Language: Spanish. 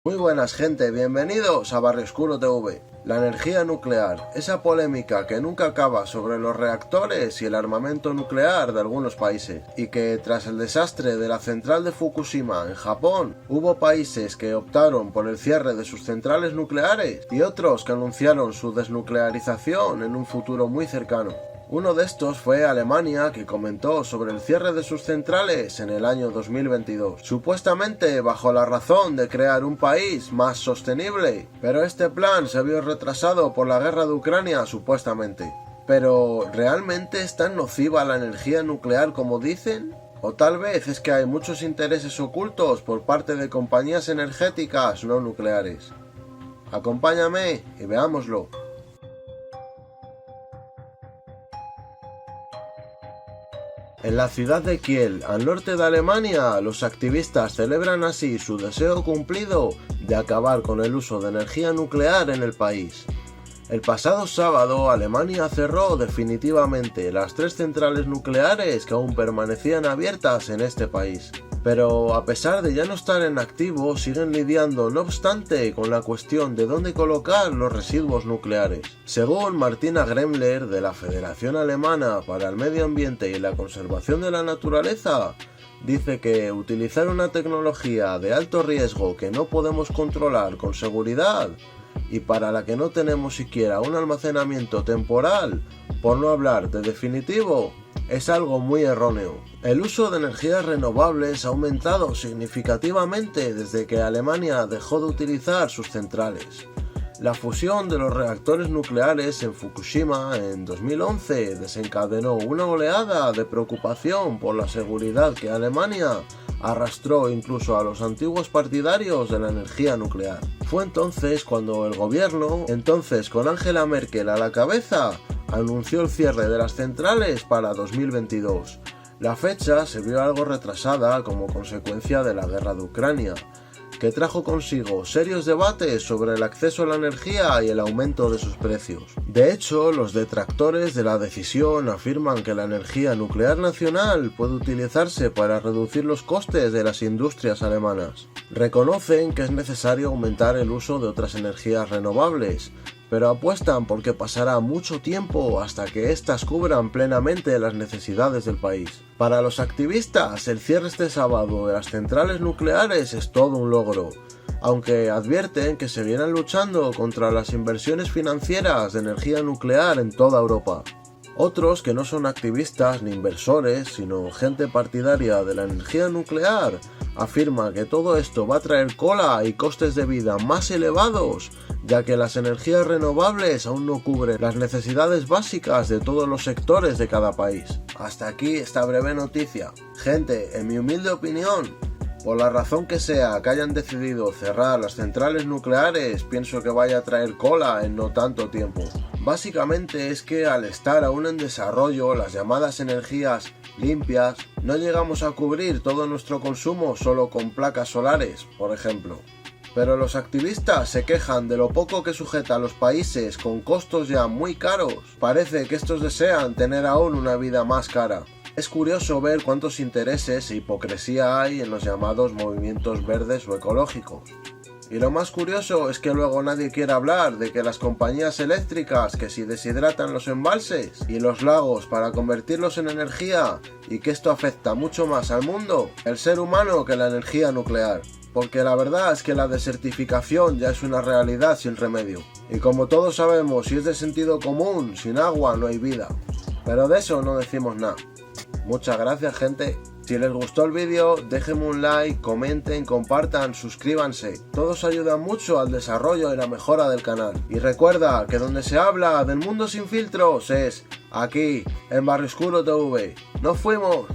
Muy buenas gente, bienvenidos a Barrio Oscuro TV. La energía nuclear, esa polémica que nunca acaba sobre los reactores y el armamento nuclear de algunos países, y que tras el desastre de la central de Fukushima en Japón, hubo países que optaron por el cierre de sus centrales nucleares y otros que anunciaron su desnuclearización en un futuro muy cercano. Uno de estos fue Alemania, que comentó sobre el cierre de sus centrales en el año 2022, supuestamente bajo la razón de crear un país más sostenible, pero este plan se vio retrasado por la guerra de Ucrania supuestamente. Pero, ¿realmente es tan nociva la energía nuclear como dicen? O tal vez es que hay muchos intereses ocultos por parte de compañías energéticas no nucleares. Acompáñame y veámoslo. En la ciudad de Kiel, al norte de Alemania, los activistas celebran así su deseo cumplido de acabar con el uso de energía nuclear en el país. El pasado sábado, Alemania cerró definitivamente las 3 centrales nucleares que aún permanecían abiertas en este país. Pero a pesar de ya no estar en activo, siguen lidiando no obstante con la cuestión de dónde colocar los residuos nucleares. Según Martina Gremmler, de la Federación Alemana para el Medio Ambiente y la Conservación de la Naturaleza, dice que utilizar una tecnología de alto riesgo que no podemos controlar con seguridad y para la que no tenemos siquiera un almacenamiento temporal, por no hablar de definitivo, es algo muy erróneo. El uso de energías renovables ha aumentado significativamente desde que Alemania dejó de utilizar sus centrales. La fusión de los reactores nucleares en Fukushima en 2011 desencadenó una oleada de preocupación por la seguridad que Alemania arrastró incluso a los antiguos partidarios de la energía nuclear. Fue entonces cuando el gobierno, con Angela Merkel a la cabeza, anunció el cierre de las centrales para 2022. La fecha se vio algo retrasada como consecuencia de la guerra de Ucrania, que trajo consigo serios debates sobre el acceso a la energía y el aumento de sus precios. De hecho, los detractores de la decisión afirman que la energía nuclear nacional puede utilizarse para reducir los costes de las industrias alemanas. Reconocen que es necesario aumentar el uso de otras energías renovables, pero apuestan por que pasará mucho tiempo hasta que éstas cubran plenamente las necesidades del país. Para los activistas, el cierre este sábado de las centrales nucleares es todo un logro, aunque advierten que seguirán luchando contra las inversiones financieras de energía nuclear en toda Europa. Otros, que no son activistas ni inversores, sino gente partidaria de la energía nuclear, afirman que todo esto va a traer cola y costes de vida más elevados, ya que las energías renovables aún no cubren las necesidades básicas de todos los sectores de cada país. Hasta aquí esta breve noticia. Gente, en mi humilde opinión, por la razón que sea que hayan decidido cerrar las centrales nucleares, pienso que vaya a traer cola en no tanto tiempo. Básicamente es que al estar aún en desarrollo las llamadas energías limpias, no llegamos a cubrir todo nuestro consumo solo con placas solares, por ejemplo. Pero los activistas se quejan de lo poco que sujeta a los países con costos ya muy caros. Parece que estos desean tener aún una vida más cara. Es curioso ver cuántos intereses e hipocresía hay en los llamados movimientos verdes o ecológicos. Y lo más curioso es que luego nadie quiere hablar de que las compañías eléctricas que si deshidratan los embalses y los lagos para convertirlos en energía y que esto afecta mucho más al mundo, el ser humano, que la energía nuclear. Porque la verdad es que la desertificación ya es una realidad sin remedio. Y como todos sabemos, si es de sentido común, sin agua no hay vida. Pero de eso no decimos nada. Muchas gracias, gente. Si les gustó el vídeo, déjenme un like, comenten, compartan, suscríbanse. Todos ayudan mucho al desarrollo y la mejora del canal. Y recuerda que donde se habla del mundo sin filtros es aquí, en Barrio Oscuro TV. ¡Nos fuimos!